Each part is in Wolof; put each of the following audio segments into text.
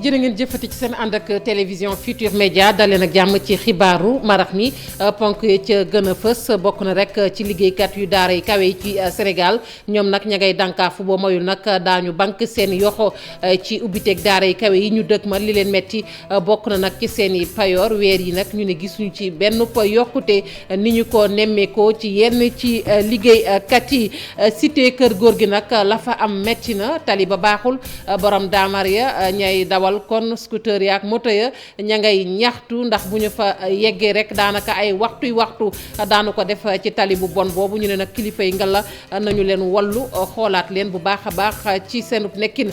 jërë ngeen jëfati ci seen ànd ak télévision Futur Média dalee nag jàmm ci xibaaru marax mi ponk yi ca gën a fës bokk na rek ci liggéeykat yu daara yi kawe yi ci Sénégal ñoom nag ña ngay dànkaafu boo mayul nag daañu bank seen yoxo ci ubbiteeg daara yi kawe yi ñu dëkk ma li leen metti bokk na nag ci seen i payoor weer yi nag ñu ne gisuñu ci benn yokkute ni ñu ko nemmeekoo ci yenn ci liggéeykat yi cité kër góor gi nag la fa am metti na tali ba baaxul borom daamar ya ñay dawal kon scooter ya ak moto ya ña ngay ñaxtu ndax bu ñu fa yeggee rek daanaka ay waxtu daanu ko def ci tali bu bon boobu ñu ne nag kilifa yi nga la nañu leen wallu xoolaat leen bu baax a baax ci seen nekkin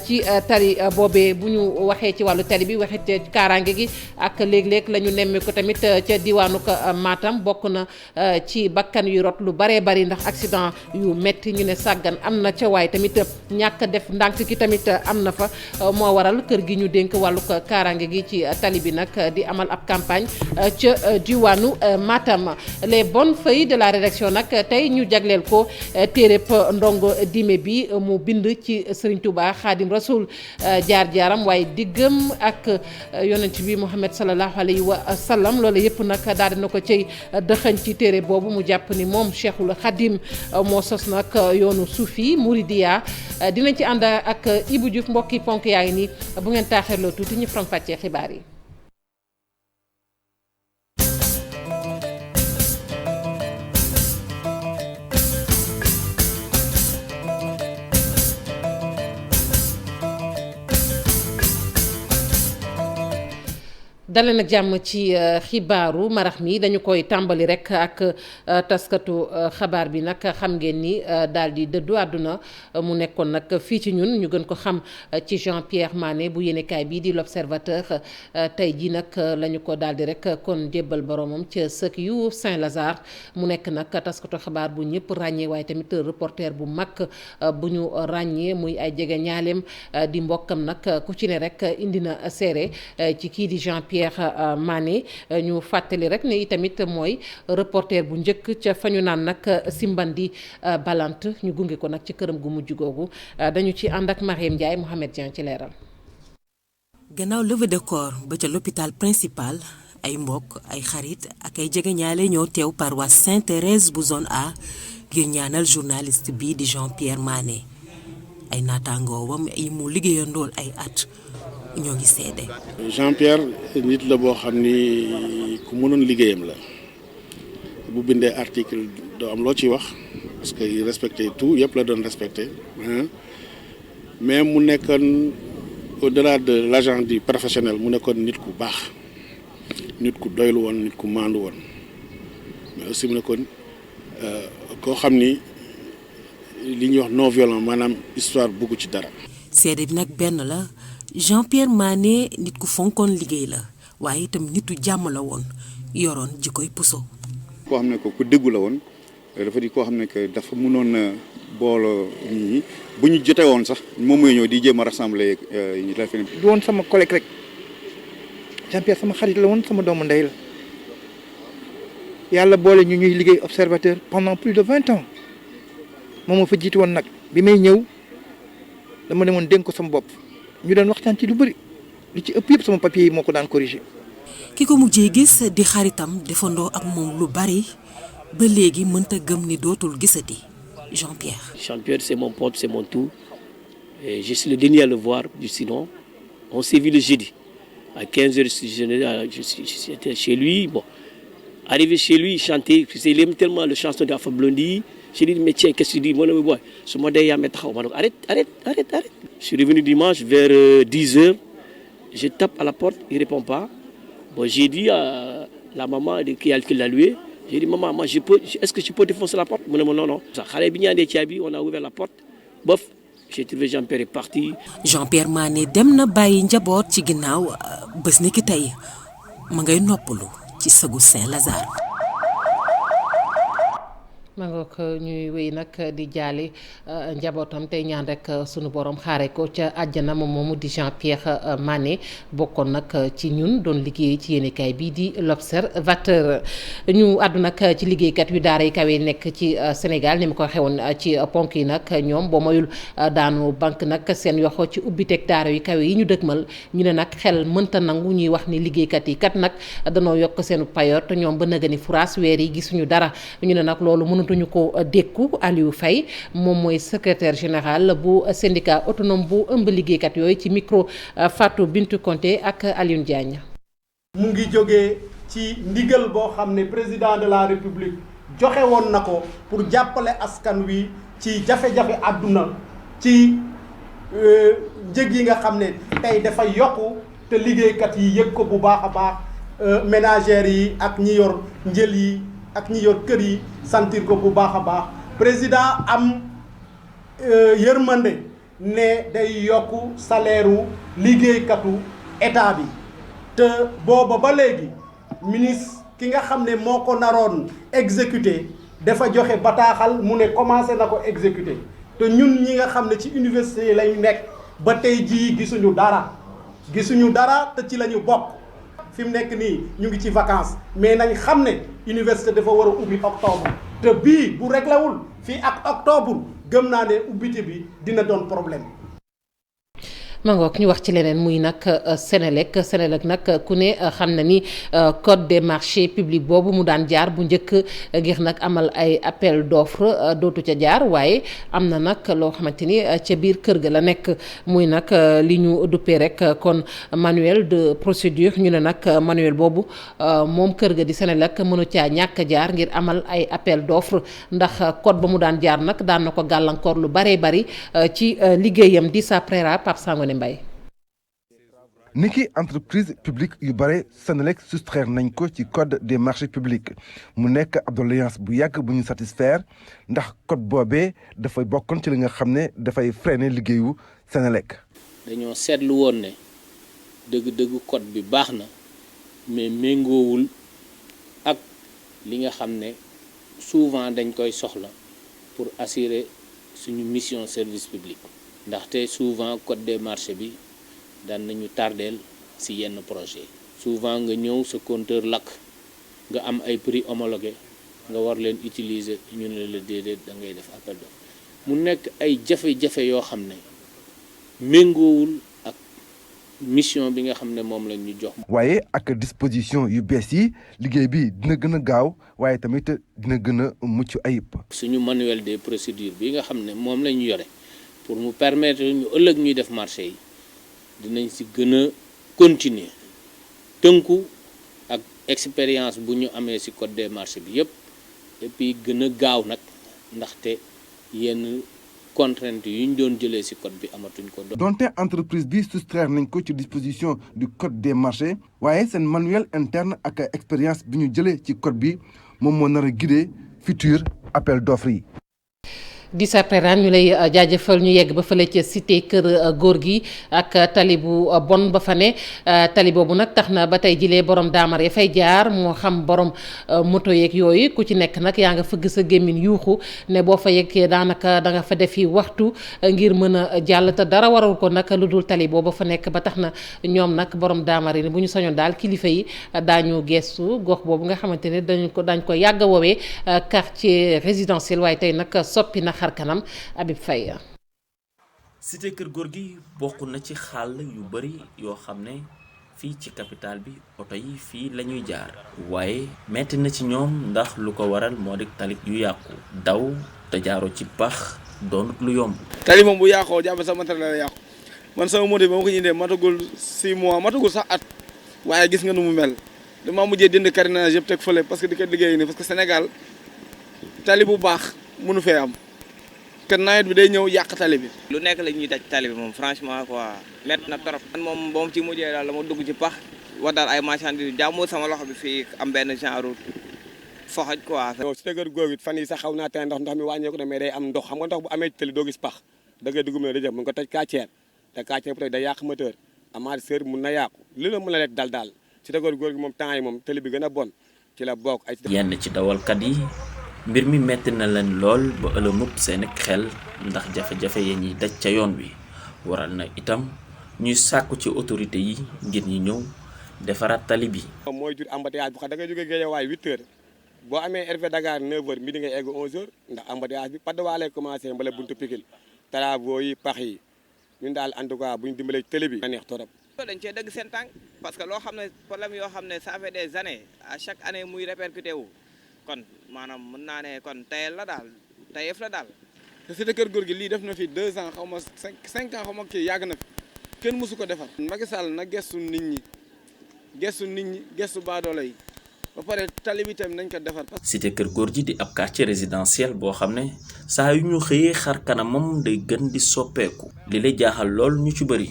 ci tali boobee bu ñu waxee ci wàllu tali bi waxit ci kaaraange gi ak léeg-léeg la ñu nemmee ko tamit ca diwaanu ko Matam bokk na ci bakkan yu rot lu baree bari ndax accident yu metti ñu ne sàggan am na ca waaye tamit ñàkk def ndànk ki tamit am na fa moo waral kër gi ñu dénk wàllu kaaraange gi ci tali bi nag di amal ab campagne ca diwaanu Matam les bonnes feuilles de la rédaction nag tey ñu jagleel ko téereb ndongo dime bi mu bind ci Serigne Touba Khadim Rasoul jaar-jaaram waaye diggam ak yonent bi Muhammad sallallahu alayhi wa sallam loolu yëpp nag daal dina ko cay dëxañ ci téere boobu mu jàpp ni moom Cheikhul Khadim moo sos nag yoonu suufi Mouridiya dinañ ci ànd ak Ibou Diouf mbokki ponk yaa ngi nii bu ngeen taaxeerloo tuuti ñu faram fàccee xibaar yi. dale nag jàmm ci xibaaru marax mi dañu koy tàmbali rek ak taskatu xabaar bi nag xam ngeen ni daal di dëddu àdduna mu nekkoon nag fii ci ñun ñu gën ko xam ci Jean-Pierre Mané bu yéenekaay bii di l'Observateur tey jii nag la ñu ko daal di rek kon jébbal boromam ca sëk yu Saint-Lazare mu nekk nag taskatu xabaar bu ñëpp ràññee waaye tamit reporter bu mag bu ñu ràññee muy ay jege ñaaleem di mbokkam nag ku ci ne rek indi na seere ci kii di Jean-Pierre Mané ñu fàttali rek ne itamit mooy reporter bu njëkk ca fa ñu naan nag Simbandi Balant ñu gunge ko nag ci këram gu mujj googu dañu ci ànd ak Mariam Ndiaye Mohamed Dieng ci leeral. gannaaw levée de corps ba ca l'hôpital principal ay mbokk ay xarit ak ay jegeñaale ñoo teew paroisse Sainte-Thérèse bu zone A ngir ñaanal journaliste bii di Jean-Pierre Mané ay naataangoowam yi mu liggéeyandool ay at. ñoo ngi seede. Jean-Pierre nit la boo xam ni ku mënoon liggéeyam la bu bindee article doo am loo ciy wax parce que il respectait tout yëpp la doon respecté mais mu nekkoon au-delà de l'agent du professionnel mu nekkoon nit ku baax nit ku doylu woon nit ku maandu woon mais aussi mu nekkoon koo xam ni li ñuy wax non violent maanaam histoire bugg ci dara. seede bi nag benn la. Jean-Pierre Mané nit ku fonkoon liggéey la waaye itam nitu jàmm la woon yoroon jikkoy puso. koo xam ne ko ku déggu la woon dafa di koo xam ne que dafa mënoon booloo nit ñi bu ñu jotee woon sax moom mooy ñëw di jéem a rassembler ñu la fi. du woon sama collègue rek Jean-Pierre sama xarit la woon sama doomu ndey la yàlla boole ñu ñuy liggéey observateur pendant plus de 20 ans moom moo fa jiitu woon nag bi may ñëw dama demoon dénk ko sama bopp. ñu doon waxtaan ci lu bëri li ci ëpp yëpp sama papier yi moo ko daan corriger. ki ko mujjee gis di xaritam defandoo ak moom lu bari ba léegi mënta gëm ni dootul gisati Jean-Pierre. Jean-Pierre c'est mon pote, c'est mon tout et je suis le dernier à le voir sinon on s'est vu le jeudi à 15h j'étais chez lui bon arrivé chez lui il chantait il aime tellement le chanson de Alpha Blondy. Je lui dis mais tiens qu'est-ce que tu dis mon ami boy su ma dee yaa ma taxaw ma ne ko arrête. Je suis revenu dimanche vers 10h je tape à la porte il répond pas bon j'ai dit à la maman qui l'a loué j'ai dit maman moi est-ce que je peux défoncer la porte mu ne ma non sax xale bi ñu andee caabi on a ouvert la porte bof j'ai trouvé Jean-Pierre est parti. Jean-Pierre Mané dem na bàyyi njaboot ci ginnaaw bés ni ki tey ma ngay noppalu ci sëgu Saint-Lazare. ma nga ko ñuy wéy nag di jaali njabootam tey ñaan rek sunu borom xaare ko ca àjjana moom moomu di Jean-Pierre Mané bokkoon nag ci ñun doon liggéey ci yéenekaay bii di l'Observateur. ñu àddu nag ci liggéeykat yu daara yi kawe nekk ci Sénégal ni ma ko waxee woon ci ponk yi nag ñoom boo mayul daanu banque nag seen yoxo ci ubbiteeg daara yu kawe yi ñu dëgmal ñu ne nag xel mënta nangu ñuy wax ni liggéeykat yi kat nag danoo yokk seenu payoor te ñoom ba nëgëni furaas weer yi gisuñu dara ñu ne nag loolu mënatuñu ko dékku. Aliou Faye moom mooy secrétaire général bu syndicat autonome bu ëmb liggéeykat yooyu ci micro Fatou Bintou Conté ak Alioune Diagne. mu ngi jógee ci ndigal boo xam ne président de la république joxe woon na ko pour jàppale askan wi ci jafe-jafe àdduna ci njëg yi nga xam ne tey dafa yokku te liggéeykat yi yëg ko bu baax a baax ménagères yi ak ñi yor njël yi ak ñi yor kër yi sentir ko bu baax a baax président am yërmande ne day yokku salaire u liggéeykatu état bi te booba ba léegi ministre ki nga xam ne moo ko naroon exécuté dafa joxe bataaxal mu ne commencé na ko exécuté te ñun ñi nga xam ne ci université yi lañu nekk ba tey jii gisuñu dara te ci la ñu bokk fi mu nekk nii ñu ngi ci vacances mais nañ xam ne université dafa war a ubbi octobre te bii bu réglé wul fii ak octobre gëm naa ne ubbite bi dina doon problème. ma ngoog ñu wax ci leneen muy nag Sénélec nag ku ne xam na ni code des marchés publics boobu mu daan jaar bu njëkk ngir nag amal ay appel d'offre dootu ca jaar waaye am na nag loo xamante ni ca biir kër ga la nekk muy nag li ñu duppee rek kon manuel de procédure ñu ne nag manuel boobu moom kër ga di Sénélec mënu caa ñàkk jaar ngir amal ay appel d'offre ndax code ba mu daan jaar nag daan na ko gàllankoor lu baree bari ci liggéeyam di sa préra Pape Sangone Mbaye. niki entreprise publique yu bare Sénélec soustraire nañ ko ci code des marchés publics mu nekk ab doléance bu yàgg bu ñu satisfaire ndax code boobee dafay bokkoon ci li nga xam ne dafay freiner liggéeyu Sénélec. dañoo seetlu woon ne dëgg-dëgg code bi baax na mais méngoowul ak li nga xam ne souvent dañ koy soxla pour assurer suñu mission service public. ndaxte souvent code des marchés bi daan nañu tardeel ci yenn projet souvent nga ñëw sa compteur lakk nga am ay prix homologué nga war leen utiliser ñu ne la déedéet da ngay def appel d'offre mu nekk ay jafe-jafe yoo xam ne méngoowul ak mission bi nga xam ne moom lañ ñu jox. waaye ak disposition yu bees yi liggéey bi dina gën a gaaw waaye tamit dina gën a mucc ayib. suñu manuel des procédures bi nga xam ne moom la ñu yore. pour mu permettre ñu ëllëg ñuy def marché yi dinañ ci gën a continuer tënku ak expérience bu ñu amee ci code des marchés bi yépp et puis gën a gaaw nag ndaxte yenn contraintes yu ñu doon jëlee ci code bi amatuñ ko. donte entreprise bi soustraire nañ ko ci disposition du code des marchés waaye seen manuel interne ak expérience bi ñu jëlee ci code bi moom moo nar a guider futur appel d'offres yi. di sa préran ñu lay jaajëfal ñu yegg ba fële ca cité kër góor gi ak tali bu bon ba fa ne tali boobu nag tax na ba tey jilee borom daamar ya fay jaar moo xam borom moto yeeg yooyu ku ci nekk nag yaa nga fëgg sa gémmiñ yuuxu ne boo fa yeggee daanaka da nga fa defi waxtu ngir mën a jàll te dara waral ko nag lu dul tali boobu fa nekk ba tax na ñoom nag borom daamar yi bu ñu sañoon daal kilifa yi daañu gestu gox boobu nga xamante ne dañ ko yàgg a woowee quartier résidentiel waaye tey nag soppi na xar kanam Habib Faye. cité kër góor gi bokk na ci xàll yu bari yoo xam ne fii ci capitale bi oto yi fii la ñuy jaar waaye metti na ci ñoom ndax lu ko waral moo di talit yu yàqu daw te jaaroo ci pax doonut lu yomb. tali moom bu yàqoo jàpp sa matériel la yàqu man sama moto bi ba ma ko indee matagul 6 mois matagul sax at waaye gis nga nu mu mel dama mujjee dindi carénage yëpp teg fële parce que di ko liggéey nii parce que Sénégal tali bu baax mënu fee am. te nawet bi day ñëw yàq tali bi. lu nekk la ñuy daj tali bi moom franchement quoi métti na trop. man moom ba mu ci mujjee daal dama dugg ci pax war daal ay marchandises jàmmoo sama loxo bi fii am benn genre foxoj quoi. non si tëgër googu fan yi sax xaw naa tey ndox mi wàññeeku na mais day am ndox xam nga ndox bu amee ci tali doo gis pax da ngay dugg mën a dajëf mun ko toj kàcceer te kàcceer peut-être day yàq moteur amateur mun na yàqu li la mën a lekk daal si tëgër góor gi moom temps yi moom tali bi gën a bon ci la bokk. yenn ci dawalkat yi mbir mi metti na leen lool ba ëlëmut seen xel ndax jafe-jafe ya ñuy daj ca yoon wi waral na itam ñuy sàkku ci autorité yi ngir ñu ñëw defaraat tali bi. mooy jur embouteillage bu xam da ngay jógee Guédiawaye 8h boo amee RV Dakar 9h midi ngay egg 11h ndax embouteillage bi Patte d'Oie lay commencé mbala buntu Pikine travaux yi pax yi ñun daal en tout cas bu ñu dimbalee télé bi. neex torop. dañ cee dëgg seen tànk parce que loo xam ne problème yoo xam ne ça fait des années à chaque année muy répercuté wu kon maanaam mën naa ne kon tayel la daal tayeef la daal. te cité kër góor gi lii def na fi 2 ans xaw ma 5 ans xaw ma kii yàgg na fi kenn mësu ko defar. Macky Sall na gestu nit ñi gestu baadoolo yi ba pare tali bi tamit nañ ko defar. cité kër góor gi di ab quartier résidentiel boo xam ne saa yu ñu xëyee xar kanamam day gën di soppeeku. li lay jaaxal lool ñu ci bëri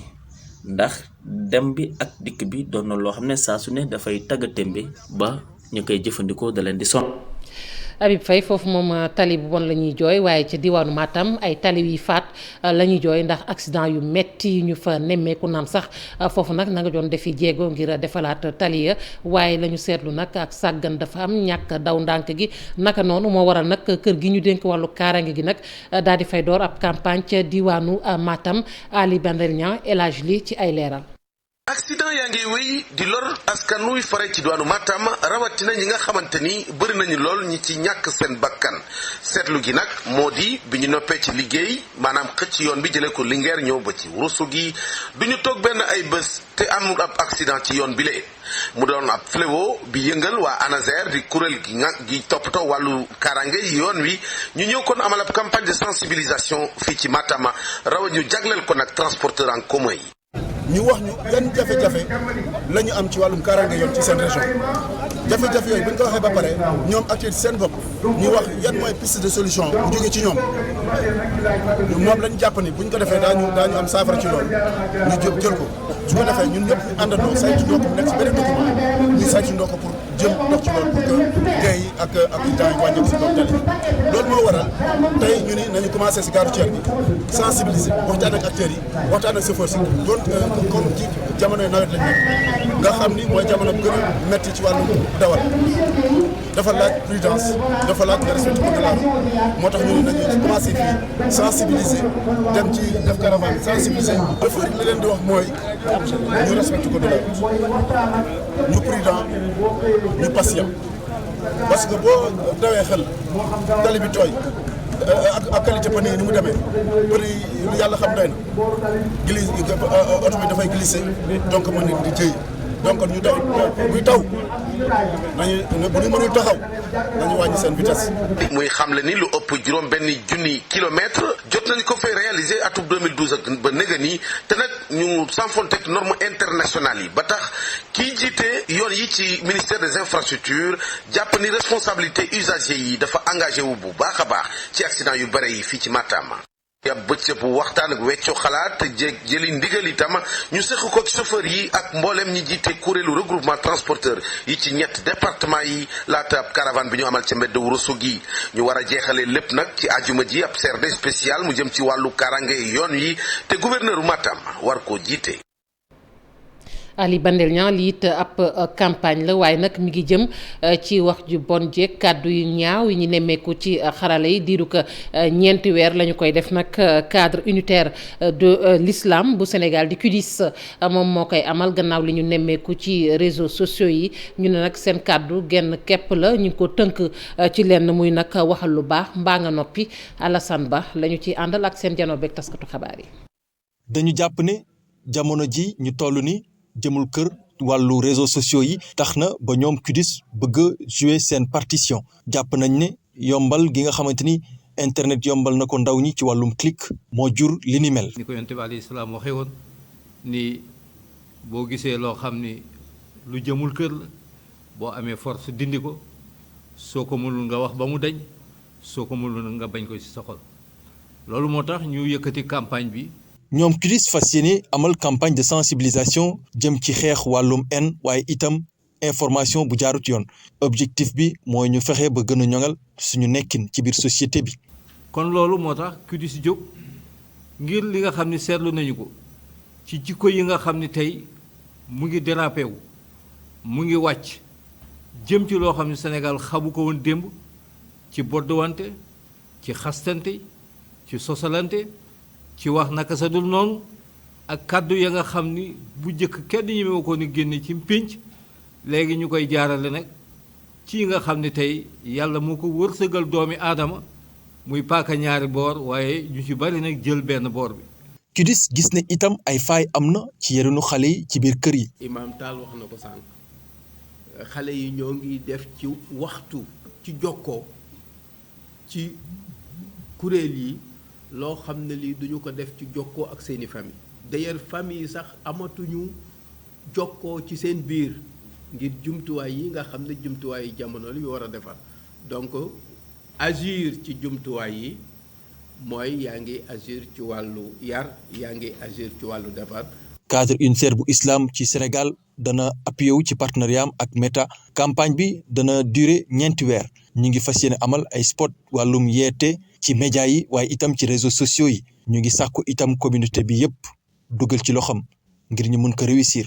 ndax dem bi ak dikk bi doon na loo xam ne saa su ne dafay taggatémbe ba ñu koy jëfandikoo da leen di sonn. Habib Faye foofu moom tali bu bon la ñuy jooy waaye ca diwaanu Matam ay tali yi faat la ñuy jooy ndax accident yu metti yu ñu fa nemmeeku naam sax foofu nag na nga doon defi jéego ngir defalaat tali ya waaye la ñu seetlu nag ak sàggan dafa am ñàkk daw ndànk gi naka noonu moo waral nag kër gi ñu dénk wàllu kaarange gi nag daal di fay door ab campagne ca diwaanu Matam Ali Bandel Niang élage li ci ay leeral. accident yaa ngi wéy di lor askan wuy fare ci diwaanu Matam rawatina ñi nga xamante ni bëri nañu lool ñi ci ñàkk seen bakkan seetlu gi nag moo di bi ñu noppee ci liggéey maanaam xëcc yoon bi jëlee ko Linguère ñëw ba ci Ourossogui du ñu toog benn ay bés te amul ab accident ci yoon bi lee mu doon ab fléau bi yëngal waa ANASER di kuréel gi toppatoo wàllu kaaraange yoon wi ñu ñëw kon amal ab campagne de sensibilisation fii ci Matam rawat ñu jagleel ko nag transporteur en commun yi. ñu wax ñu yan jafe-jafe la ñu am ci wàllum kaaraange yoon ci seen région jafe-jafe yooyu bu ñu ko waxee ba pare ñoom acteurs seen bopp ñu wax yan mooy piste de solution bu jóge ci ñoom moom lañu jàpp ni bu ñu ko defee daañu am saafara ci loolu ñu jël ko su ko defee ñun ñëpp ñu àndandoo saytu ndoo ko mu nekk ci beneen document ñu saytu ndoo ko pour jëm dox ci loolu pour que gay yi ak temps yi wàññeeku si kaw tali loolu moo waral tey ñu ni nañu commencé si gare routière bi sensibiliser waxtaan ak acteurs yi waxtaan ak chauffeurs yi doon comme ci jamonoy nawet lañ nekk nga xam ni mooy jamono bu gën a metti ci wàllu dawal dafa laaj prudence dafa laaj nga respecté code de la route moo tax ñu ne nañu commencé fii sensibiliser dem ci def caravane sensibiliser dafa li leen di wax mooy ñu respecté code de la route ñu prudent ñu patient parce que boo dawee xel tali bi tooy ak qualité pneu yi ni mu demee pneu yi yàlla xam doy na glisse oto bi dafay glisser donc mën na di jëy donc ñu daw buy taw nañu bu ñu mënul taxaw nañu wàññi seen vitesse. muy xamle ni lu ëpp juróom benn junni kilomètre jot nañu ko fay réaliser atum 2012 ak ba néga nii te nag ñu sàmfonteeg norme internationale yi ba tax kii jiite yoon yi ci ministère des infrastructures jàpp ni responsabilité usager yi dafa engagé wu bu baax a baax ci accident yu bare yi fii ci Matam. ab bëccëg bu waxtaan ak weccoo xalaat jëli ndigal itam ñu seq ko ci chauffeur yi ak mboolem ñi jiite kuréelu regroupement transporteur yi ci ñett département yi laata ab caravane bi ñu amal ca mbedd Ourossogui ñu war a jeexalee lépp nag ci ajuma ji ab CRD spécial mu jëm ci wàllu karange yoon yi te gouverneur Matam war koo jiite. Ali Bandel Niang lii it ab campagne la waaye nag mi ngi jëm ci wax ju bon jeeg kàddu yu ñaaw yi ñu nemmeeku ci xarala yi diiru ko ñeenti weer la ñu koy def nag cadre unitaire de l'islam bu Sénégal di CUDIS moom moo koy amal gannaaw li ñu nemmeeku ci réseaux sociaux yi ñu ne nag seen kàddu genn képp la ñu ngi ko tënk ci lenn muy nag waxal lu baax mbaa nga noppi Alassane Ba la ñu ci àndal ak seen janoo beeg taskatu xabaar yi. dañu jàpp ne jamono ji ñu toll ni jëmul kër wàllu réseaux sociaux yi tax na ba ñoom CUDIS bëgg a jouer seen partition jàpp nañ ne yombal gi nga xamante ni internet yombal na ko ndaw ñi ci wàllum clic moo jur li ni mel. ni ko yonent bi alayhi salaam waxee woon ni boo gisee loo xam ni lu jëmul kër la boo amee force dindi ko soo ko mënul nga wax ba mu dañ soo ko mënul nga bañ ko ci sa xol loolu moo tax ñu yëkkati campagne bi. ñoom CUDIS fas yéene amal campagne de sensibilisation jëm ci xeex wàllum haine waaye itam information bu jaarut yoon objectif bi mooy ñu fexe ba gën a ñoŋal suñu nekkin ci biir société bi. kon loolu moo tax CUDIS jóg ngir li nga xam ni seetlu nañu ko ci jikko yi nga xam ni tey mu ngi dérapé wu mu ngi wàcc jëm ci loo xam ni Sénégal xamu ko woon démb ci bodduwante ci xastante ci sosalante ci wax naka sa dul noonu ak kàddu ya nga xam ni bu njëkk kenn ñemewu ko ni génne ci pénc léegi ñu koy jaarale nag ci nga xam ne tey yàlla moo ko wërsëgal doomi aadama muy paaka ñaari boor waaye ñu ci bari nag jël benn boor bi. CUDIS gis ne itam ay faay am na ci yarinu xale yi ci biir kër yi. Imam Tall wax na ko sànq xale yi ñoo ngi def ci waxtu ci jokkoo ci kuréel yi loo xam ne lii duñu ko def ci jokkoo ak seeni famille d'ailleurs famille yi sax amatuñu jokkoo ci seen biir ngir jumtuwaay yi nga xam ne jumtuwaay yi jamono li war a defar donc agir ci jumtuwaay yi mooy yaa ngi agir ci wàllu yar yaa ngi agir ci wàllu defar. cadre UNICEF bu islam ci Sénégal dana appuyé wu ci partenariat am ak Meta campagne bi dana durer 4 weer ñu ngi fas yéene amal ay spot wàllum yeete ci média yi waaye itam ci réseaux sociaux yi ñu ngi sàkku itam communauté bi yépp dugal ci loxam ngir ñu mun ko réussir.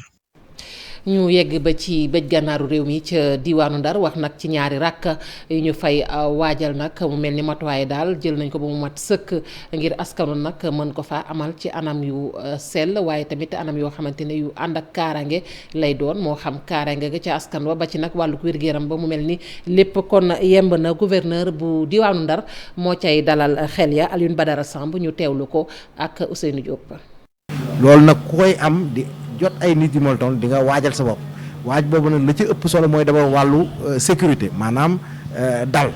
ñu yegg ba ci bëj gànnaaru réew mi ca diwaanu Ndar wax nag ci ñaari rakk yu ñu fay waajal nag mu mel ni matuwaay daal jël nañ ko ba mu mat sëkk ngir askanu nag mën ko fa amal ci anam yu sell waaye tamit anam yoo xamante ne yu ànd ak kaaraange lay doon moo xam kaaraange ga ca askan wa ba ci nag wàllu wér-gu-yaram ba mu mel ni lépp kon yemb na gouverneur bu diwaanu Ndar moo cay dalal xel ya Alioune Badara Samb ñu teewlu ko ak Ousseynou Diop. loolu nag ku koy am di jot ay nit yu mel noonu di nga waajal sa bopp waaj boobu nag la ci ëpp solo mooy d'abord wàllu sécurité maanaam dal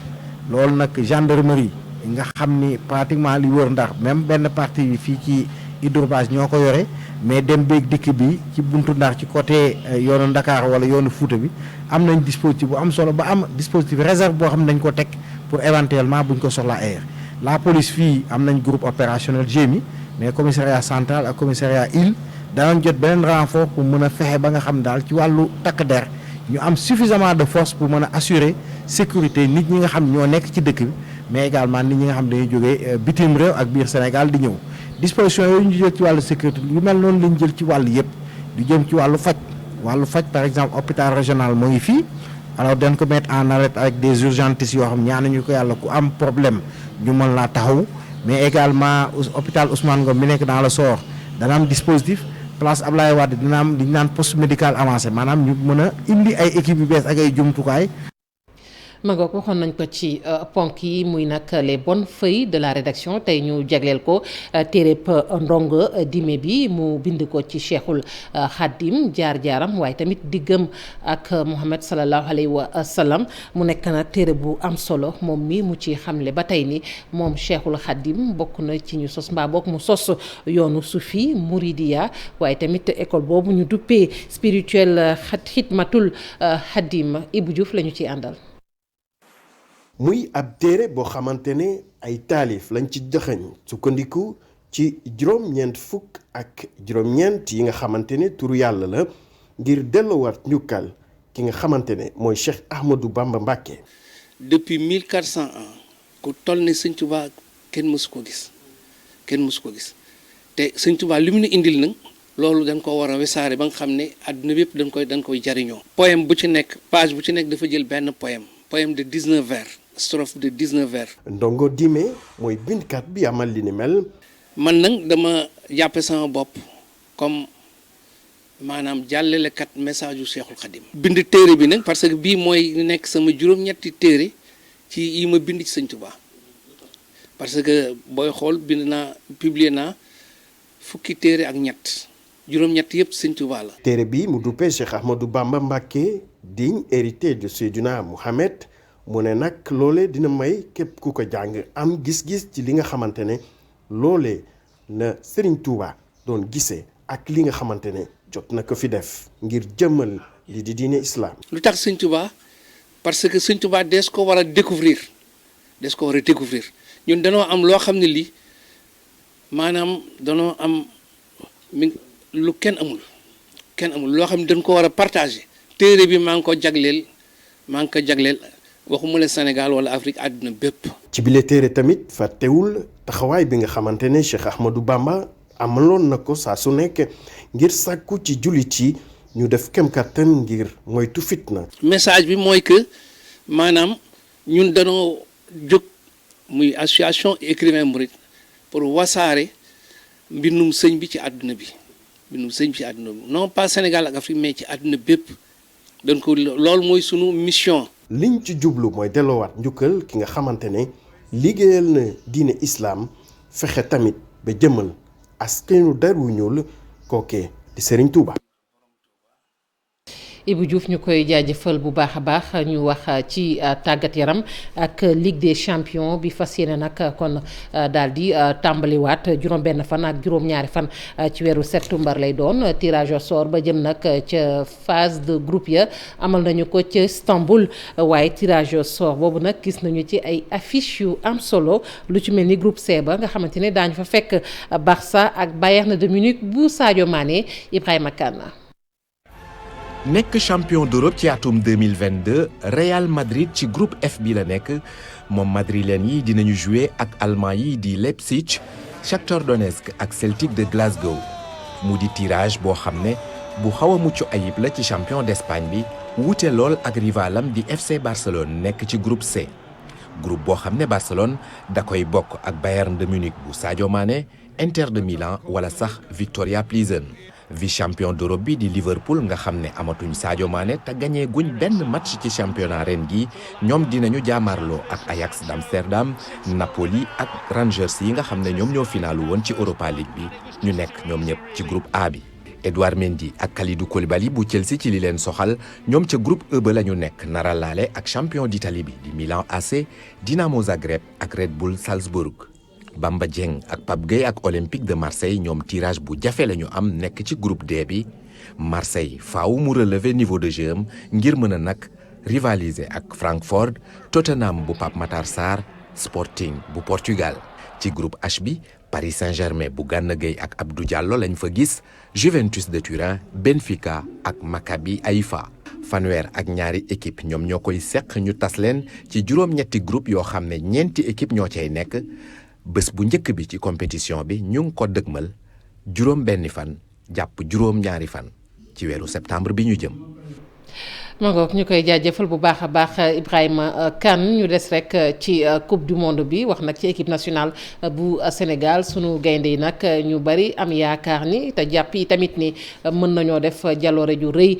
loolu nag gendarmerie nga xam ni pratiquement li wër Ndar même benn partie bi fii ci hydrobase ñoo ko yore mais dem beeg dikk bi ci buntu Ndar ci côté yoonu Dakar wala yoonu Fuuta bi am nañ dispositif bu am solo ba am dispositif réserve boo xam ne dañ ko teg pour éventuellement buñ ko soxla air la police fii am nañ groupe opérationnel GMI mais commissariat central ak commissariat île danañ jot beneen renfort pour mën a fexe ba nga xam daal ci wàllu takk der ñu am suffisamment de force pour mën a assurer sécurité nit ñi nga xam ñoo nekk ci dëkk bi mais également nit ñi nga xam dañuy jógee bitim réew ak biir Sénégal di ñëw disposition yooyu ñu jël ci wàllu sécurité yu mel noonu lañ jël ci wàllu yëpp du jëm ci wàllu faj par exemple hôpital régional moo ngi fii alors dañ ko mettre en alerte avec des urgentistes yoo xam ñaanuñu ko yàlla ku am problème ñu mën laa taxaw mais également hôpital Ousmane Ngom mi nekk dans le Sor dana am dispositif place Ablaye Wade dina am li ñu naan poste médical avancé maanaam ñu mën a indi ay équipe yu bees ak ay jumtukaay. Magog waxoon nañ ko ci ponk yi muy nag les bonnes feuilles de la rédaction tey ñu jagleel ko téereb ndongo dime bi mu bind ko ci Cheikhul Khadim jaar-jaaram waaye tamit diggam ak Muhammad sallallahu alayhi wa sallam mu nekk nag téere bu am solo moom mi mu ci xamle ba tey ni moom Cheikhul Khadim bokk na ci ñu sos mbaa bokk mu sos yoonu sufi Mouridiya waaye tamit école boobu ñu duppee spirituel xidmatul Khadim Ibou Diouf la ñu ciy àndal. muy ab téere boo xamante ne ay taalif lañ ci joxeñ sukkandiku ci juróom-ñeent fukk ak juróom-ñeent yi nga xamante ne turu yàlla la ngir delluwaat njukkal ki nga xamante ne mooy Cheikh Ahmadou Bamba Mbacké. depuis 1400 ans ku toll ne Sëñ Tuubaa kenn mësu ko gis te Sëñ Tuubaa li mu nu indil nag loolu dañ ko war a wesaare ba nga xam ne àdduna bi yëpp dañ koy jariñoo. poème bu ci nekk page bu ci nekk dafa jël benn poème de 19 vers. strophe de 19 vers. Ndongo Dime mooy bindkat bi amal li ni mel. man nag dama jàppe sama bopp comme maanaam jàllalekat message yu Cheikhul Khadim. bind téere bi nag parce que bii mooy nekk sama juróom-ñetti téere ci yi ma bind ci Sëñ Tuubaa parce que booy xool publier naa fukki téere ak ñett juróom-ñett yëpp Sëñ Tuubaa la. téere bi mu duppee Cheikh Ahmadou Bamba Mbacké digne héritier de Seydina Mohamed. mu ne nag loolee dina may képp ku ko jàng am gis-gis ci li nga xamante ne loolee na Serigne Touba doon gisee ak li nga xamante ne jot na ko fi def ngir jëmmal li di diine islam. lu tax Serigne Touba parce que Serigne Touba des ko war a découvrir ñun danoo am loo xam ne lii maanaam danoo am lu kenn amul loo xam ne dañ ko war a partager. téere bi maa ngi ko jagleel. waxuma la Sénégal wala Afrique àdduna bépp. ci bile téere tamit fàttewul taxawaay bi nga xamante ne Cheikh Ahmadou Bamba amaloon na ko saa su nekk ngir sàkku ci jullit yi ñu def kem kàttan ngir moytu fitna. message bi mooy que maanaam ñun danoo jóg muy association écrivain mouride pour wasaare mbindum sëñ bi ci àdduna bi non pas Sénégal ak Afrique mais ci àdduna bépp dañ ko loolu mooy sunu mission. liñ ci jublu mooy delloowaat njukkal ki nga xamante ne liggéeyal na diine islam fexe tamit ba jëmal askanu der wu ñuul kookee di Serigne Touba. Ibou Diouf ñu koy jaajëfal bu baax a baax ñu wax ci tàggat yaram ak Ligue des champions bi fas yéene nag kon daal di tàmbaliwaat juróom-benn fan ak juróom-ñaari fan ci weeru septembre lay doon tirage au sort ba jëm nag ca phase de groupe ya amal nañu ko ca Istanbul waaye tirage au sort boobu nag gis nañu ci ay affiche yu am solo lu ci mel ni groupe C ba nga xamante ne daañu fa fekk Barça ak Bayern de Munich bu Sadio Mané Ibrahima Kane. nekk champion d'Europe ci atum 2022 Real Madrid ci groupe F bi la nekk moom madrilène yi dinañu jouer ak allemand yi di Leipzig Shakhtar Donetsk ak Celtic de Glasgow mu di tirage boo xam ne bu xaw a mucc ayib la ci champion d'Espagne bi wuute lool ak rivalam di FC Barcelone nekk ci groupe C groupe boo xam ne Barcelone da koy bokk ak Bayern de Munich bu Sadio Mané Inter de Milan wala sax Victoria Plizen vice champion d'Europe bi di Liverpool nga xam ne amatuñ Sadio Mané te gagné guñ benn match ci championnat ren gi ñoom dinañu jaamarloo ak Ajax d'Amsterdam Napoli ak Rangers yi nga xam ne ñoom ñoo finalu woon ci Europa League bi ñu nekk ñoom ñëpp ci groupe A bi. Edouard Mendy ak Kalidou Koulibaly bu Chelsea ci li leen soxal ñoom ca groupe E ba la ñu nekk nara laale ak champion d'Italie bi di Milan AC Dinamo Zagreb ak Red Bull Salzburg. Bamba Dieng ak Pape Gueye ak Olympique de Marseille ñoom tirage bu jafe la ñu am nekk ci groupe D bi Marseille faaw mu relever niveau de jeu am ngir mën a nag rivaliser ak Francfort Tottenham bu Pape Matar Sarr Sporting bu Portugal. ci groupe H bi Paris Saint-Germain bu Gana Gueye ak Abdou Diallo lañ fa gis Juventus de Turin Benfica ak Maccabi Haïfa. fanweer ak ñaari équipe ñoom ñoo koy seq ñu tas leen ci juróom-ñetti groupe yoo xam ne ñeenti équipe ñoo cay nekk. bés bu njëkk bi ci compétition bi ñu ngi ko dëgmal juróom benni fan jàpp juróom ñaari fan ci weeru septembre bi ñu jëm. ma ngoog ñu koy jaajëfal bu baax a baax Ibrahima Kane ñu des rek ci coupe du monde bi wax nag ci équipe nationale bu Sénégal sunu gaynde yi nag ñu bari am yaakaar ni te jàpp yi tamit ni mën nañoo def jaloore ju rëy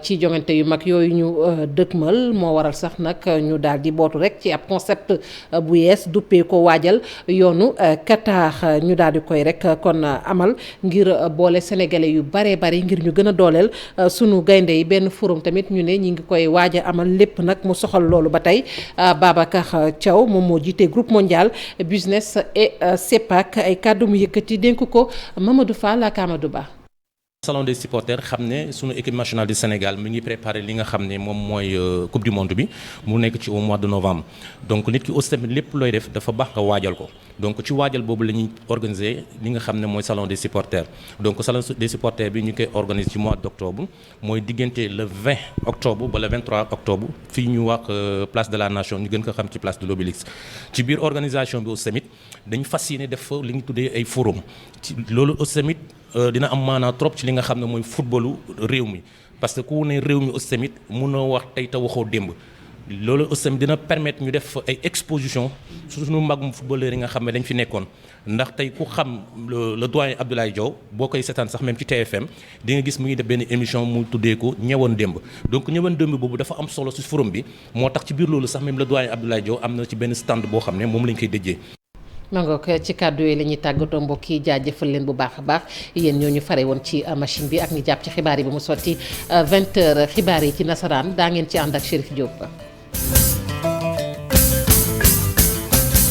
ci jongante yu mag yooyu ñu dëkkmal moo waral sax nag ñu daal di bootu rek ci ab concept bu yees duppee ko waajal yoonu Qatar ñu daal di koy rek kon amal ngir boole sénégalais yu baree bari ngir ñu gën a dooleel sunu gaynde yi benn forum tamit ñu ne ñi ngi koy waaj a amal lépp nag mu soxal loolu ba tey Babacar Thiaw moom moo jiite groupe mondial business et CEPAC ay kàddu mu yëkkati dénk ko Mamadou Fall ak Amadou Ba. salon des supporters xam ne sunu équipe nationale du Sénégal mi ngi préparé li nga xam ne moom mooy coupe du monde bi mu nekk ci au mois de novembre donc nit ki aussi tamit lépp looy def dafa baax nga waajal ko donc ci waajal boobu la ñuy organiser li nga xam ne mooy salon des supporters donc salon des supporters bi ñu koy organiser ci mois d' octobre mooy diggante le 20 octobre ba le 23 octobre fii ñu wax place de la nation ñu gën ko xam ci place de l'Obélisque ci biir organisation bi aussi tamit dañu fas yéene def li ñu tuddee ay forum ci loolu aussi tamit dina am maanaa trop ci li nga xam ne mooy footballu réew mi parce que ku ne réew mi aussi tamit mënoo wax tey te waxoo démb loolu aussi tamit dina permettre ñu def ay exposition suñu magum footballeur yi nga xam ne dañ fi nekkoon ndax tey ku xam le doyen Abdoulaye Diaw boo koy seetaan sax même ci TFM di nga gis mu ngi def benn émission mu tuddee ko ñëwoon démb donc ñëwoon démb boobu dafa am solo ci forum bi moo tax ci biir loolu sax même le doyen Abdoulaye Diaw am na ci benn stand boo xam ne moom lañ koy déjee. mangook ci kàddu yi la ñuy tàggatoo mbokk yi jaajëfal leen bu baax a baax yéen ñoo ñu fare woon ci machine bi ak ñi jàpp ci xibaar yi ba mu sotti 20h xibaar yi ci nasaraan daa ngeen ci ànd ak Chérif Diop.